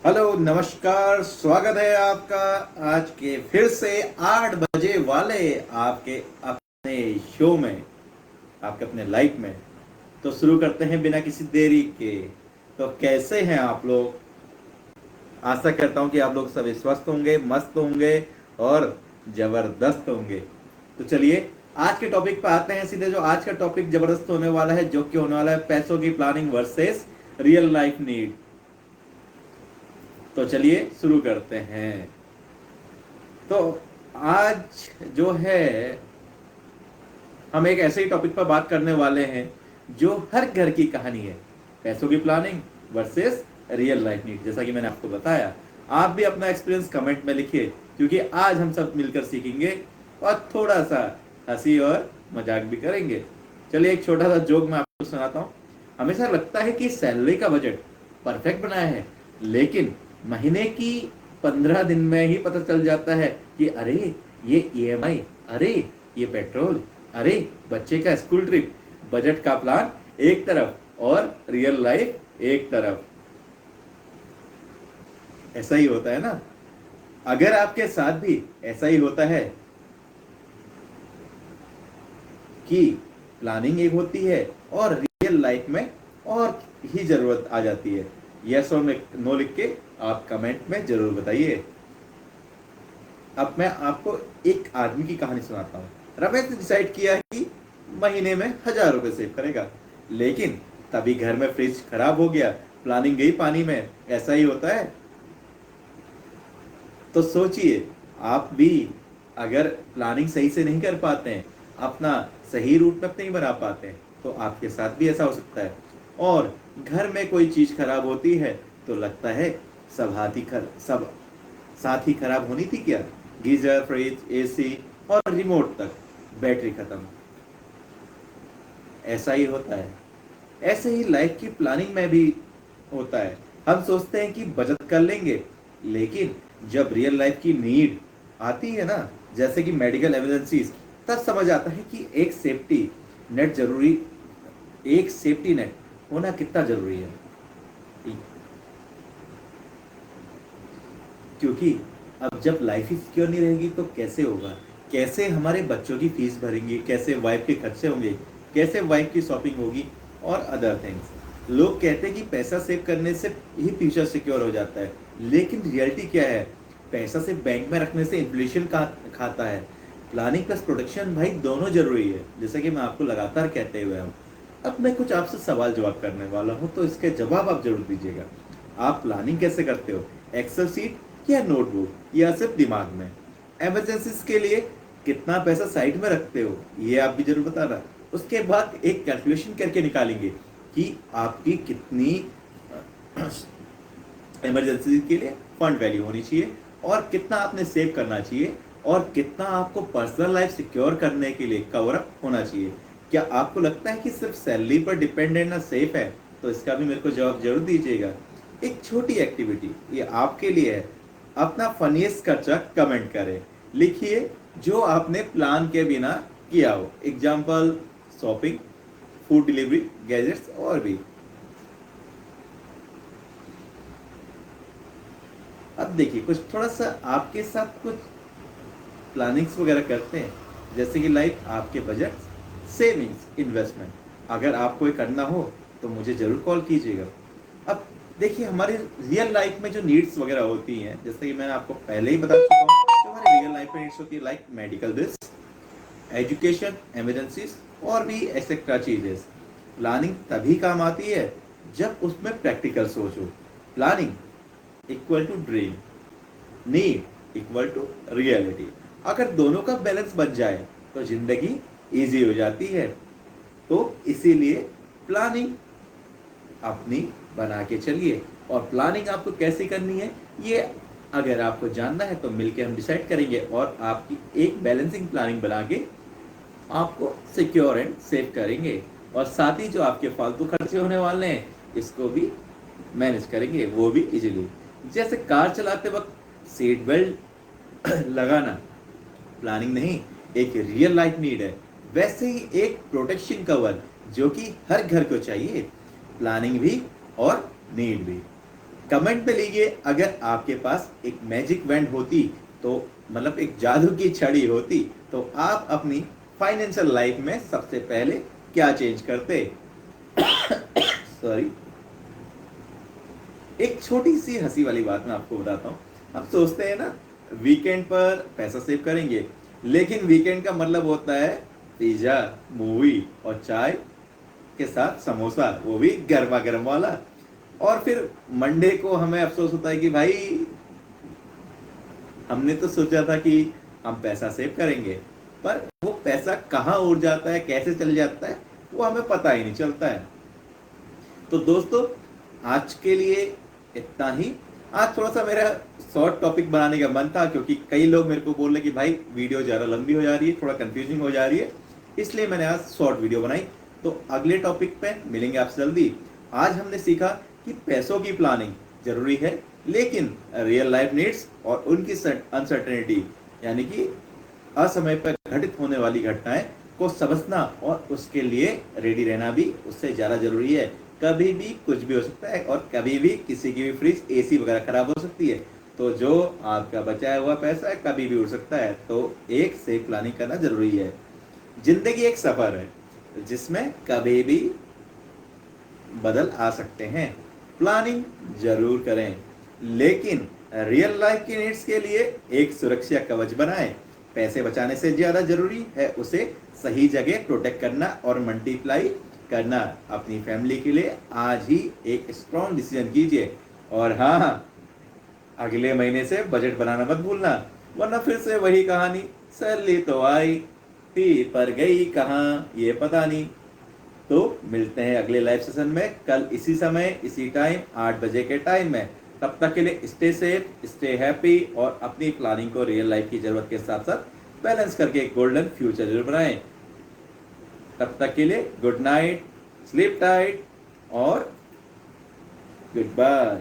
Hello, नमस्कार। स्वागत है आपका आज के फिर से 8 बजे वाले आपके अपने शो में, आपके अपने लाइफ में। तो शुरू करते हैं बिना किसी देरी के। तो कैसे हैं आप लोग? आशा करता हूं कि आप लोग सभी स्वस्थ होंगे, मस्त होंगे और जबरदस्त होंगे। तो चलिए आज के टॉपिक पे आते हैं सीधे। जो आज का टॉपिक जबरदस्त होने वाला है, जो कि होने वाला है पैसों की planning versus real life need. तो चलिए शुरू करते हैं। तो आज जो है हम एक ऐसे ही टॉपिक पर बात करने वाले हैं जो हर घर की कहानी है, पैसों की planning versus real life need. जैसा कि मैंने आपको बताया, आप भी अपना एक्सपीरियंस कमेंट में लिखिए, क्योंकि आज हम सब मिलकर सीखेंगे और थोड़ा सा हंसी और मजाक भी करेंगे। चलिए एक छोटा सा जोक मैं आपको सुनाता हूँ। हमेशा लगता है कि सैलरी का बजट परफेक्ट बनाया है, लेकिन महीने की 15 दिन में ही पता चल जाता है कि अरे ये ईएमआई, अरे ये पेट्रोल, अरे बच्चे का स्कूल ट्रिप। बजट का प्लान एक तरफ और रियल लाइफ एक तरफ। ऐसा ही होता है ना? अगर आपके साथ भी ऐसा ही होता है कि प्लानिंग एक होती है और रियल लाइफ में और ही जरूरत आ जाती है, यस और नो लिख के आप कमेंट में जरूर बताइए। अब मैं आपको एक आदमी की कहानी सुनाता हूँ। रमेश ने डिसाइड किया कि महीने में 1000 रुपए सेव करेगा, लेकिन तभी घर में फ्रिज खराब हो गया। प्लानिंग गई पानी में। ऐसा ही होता है। तो सोचिए, आप भी अगर प्लानिंग सही से नहीं कर पाते हैं, अपना सही रूट मैप नहीं बना पाते हैं, तो आपके साथ भी ऐसा हो सकता है। और घर में कोई चीज खराब होती है तो लगता है सब साथ ही खराब होनी थी क्या? गीजर, फ्रिज, एसी और रिमोट तक बैटरी खत्म। ऐसा ही होता है। ऐसे ही लाइफ की प्लानिंग में भी होता है। हम सोचते हैं कि बचत कर लेंगे, लेकिन जब रियल लाइफ की नीड आती है ना, जैसे कि मेडिकल इमरजेंसीज, तब समझ आता है कि एक सेफ्टी नेट होना कितना जरूरी है। क्योंकि अब जब लाइफ ही सिक्योर नहीं रहेगी तो कैसे होगा? कैसे हमारे बच्चों की फीस भरेंगे? कैसे वाइफ के खर्चे होंगे? कैसे वाइफ की शॉपिंग होगी? और अदर थिंग्स। लोग कहते हैं कि पैसा सेव करने से ही फ्यूचर सिक्योर हो जाता है, लेकिन रियलिटी क्या है? पैसा सिर्फ बैंक में रखने से इन्फ्लेशन का खाता है। प्लानिंग प्लस प्रोटेक्शन भाई दोनों जरूरी है, जैसा कि मैं आपको लगातार कहते हुए हूँ। अब मैं कुछ आपसे सवाल जवाब करने वाला हूँ, तो इसके जवाब आप जरूर दीजिएगा। आप प्लानिंग कैसे करते हो? एक्सेल सीट या नोटबुक या सिर्फ दिमाग में? इमरजेंसीज के लिए कितना पैसा साइड में रखते हो, ये आप भी जरूर बताना। उसके बाद एक कैलकुलेशन करके निकालेंगे कि आपकी कितनी इमरजेंसी के लिए फंड वैल्यू होनी चाहिए और कितना आपने सेव करना चाहिए और कितना आपको पर्सनल लाइफ सिक्योर करने के लिए कवर अप होना चाहिए। क्या आपको लगता है कि सिर्फ सैलरी पर डिपेंड रहना सेफ है? तो इसका भी मेरे को जवाब जरूर दीजिएगा। एक छोटी एक्टिविटी ये आपके लिए है। अपना फनीस्ट खर्चा कमेंट करें। लिखिए जो आपने प्लान के बिना किया हो। Example, shopping, food delivery, gadgets और भी। अब देखिए कुछ थोड़ा सा आपके साथ कुछ प्लानिंग्स वगैरह करते हैं, जैसे कि लाइक आपके बजट, सेविंग्स, इन्वेस्टमेंट। अगर आपको ये करना हो तो मुझे जरूर कॉल कीजिएगा। अब देखिए हमारी रियल लाइफ में जो नीड्स वगैरह होती हैं, जैसे कि मैंने आपको पहले ही बता चुका हूँ, जो हमारी रियल लाइफ में नीड्स होती है like medical bills, education, emergencies और भी एक्सेट्रा चीजें। प्लानिंग तभी काम आती है जब उसमें प्रैक्टिकल सोच हो। Planning equal to dream, need equal to reality. अगर दोनों का बैलेंस बच जाए तो जिंदगी इजी हो जाती है। तो इसीलिए प्लानिंग अपनी बना के चलिए। और प्लानिंग आपको कैसे करनी है, ये अगर आपको जानना है तो मिलके हम डिसाइड करेंगे और आपकी एक बैलेंसिंग प्लानिंग बना के आपको सिक्योर एंड सेव करेंगे। और साथ ही जो आपके फालतू खर्चे होने वाले हैं, इसको भी मैनेज करेंगे, वो भी इजीली। जैसे कार चलाते वक्त सीट बेल्ट लगाना प्लानिंग नहीं, एक रियल लाइफ नीड है, वैसे ही एक प्रोटेक्शन कवर जो कि हर घर को चाहिए, प्लानिंग भी और नीड भी। कमेंट में लिखिए, अगर आपके पास एक मैजिक वैंड होती, तो मतलब एक जादू की छड़ी होती, तो आप अपनी फाइनेंशियल लाइफ में सबसे पहले क्या चेंज करते। सॉरी। एक छोटी सी हंसी वाली बात मैं आपको बताता हूँ। हम सोचते हैं ना वीकेंड पर पैसा सेव करेंगे, लेकिन वीकेंड का मतलब होता है पिज्जा, मूवी और चाय के साथ समोसा, वो भी गर्मा गर्म वाला। और फिर मंडे को हमें अफसोस होता है कि भाई हमने तो सोचा था कि हम पैसा सेव करेंगे, पर वो पैसा कहाँ उड़ जाता है, कैसे चल जाता है, वो हमें पता ही नहीं चलता है। तो दोस्तों, आज के लिए इतना ही। आज थोड़ा सा मेरा शॉर्ट टॉपिक बनाने का मन था, क्योंकि कई लोग मेरे को बोल रहे कि भाई वीडियो ज़्यादा लंबी हो जा रही है, थोड़ा कंफ्यूजिंग हो जा रही है, इसलिए मैंने आज शॉर्ट वीडियो बनाई। तो अगले टॉपिक पे मिलेंगे आपसे जल्दी। आज हमने सीखा कि पैसों की प्लानिंग जरूरी है, लेकिन रियल लाइफ नीड्स और उनकी अनसर्टेनिटी, यानी कि असमय पर घटित होने वाली घटनाएं को समझना और उसके लिए रेडी रहना भी उससे ज्यादा जरूरी है। कभी भी कुछ भी हो सकता है, और कभी भी किसी की भी फ्रिज, एसी वगैरह खराब हो सकती है। तो जो आपका बचाया हुआ पैसा है कभी भी उड़ सकता है, तो एक सेफ प्लानिंग करना जरूरी है। जिंदगी एक सफर है जिसमें कभी भी बदल आ सकते हैं। प्लानिंग जरूर करें, लेकिन रियल लाइफ की नीड्स के लिए एक सुरक्षा कवच बनाएं। पैसे बचाने से ज्यादा जरूरी है उसे सही जगह प्रोटेक्ट करना और मल्टीप्लाई करना। अपनी फैमिली के लिए आज ही एक स्ट्रॉन्ग डिसीजन कीजिए। और हाँ, अगले महीने से बजट बनाना मत भूलना, वरना फिर से वही कहानी, सैलरी तो आई थी पर गई कहाँ ये पता नहीं। तो मिलते हैं अगले लाइव सेशन में कल इसी समय इसी टाइम 8 बजे के टाइम में। तब तक के लिए स्टे सेफ, स्टे हैप्पी, और अपनी प्लानिंग को रियल लाइफ की जरूरत के साथ साथ बैलेंस करके एक गोल्डन फ्यूचर जरूर बनाएं। तब तक के लिए गुड नाइट, स्लीप टाइट और गुड बाय।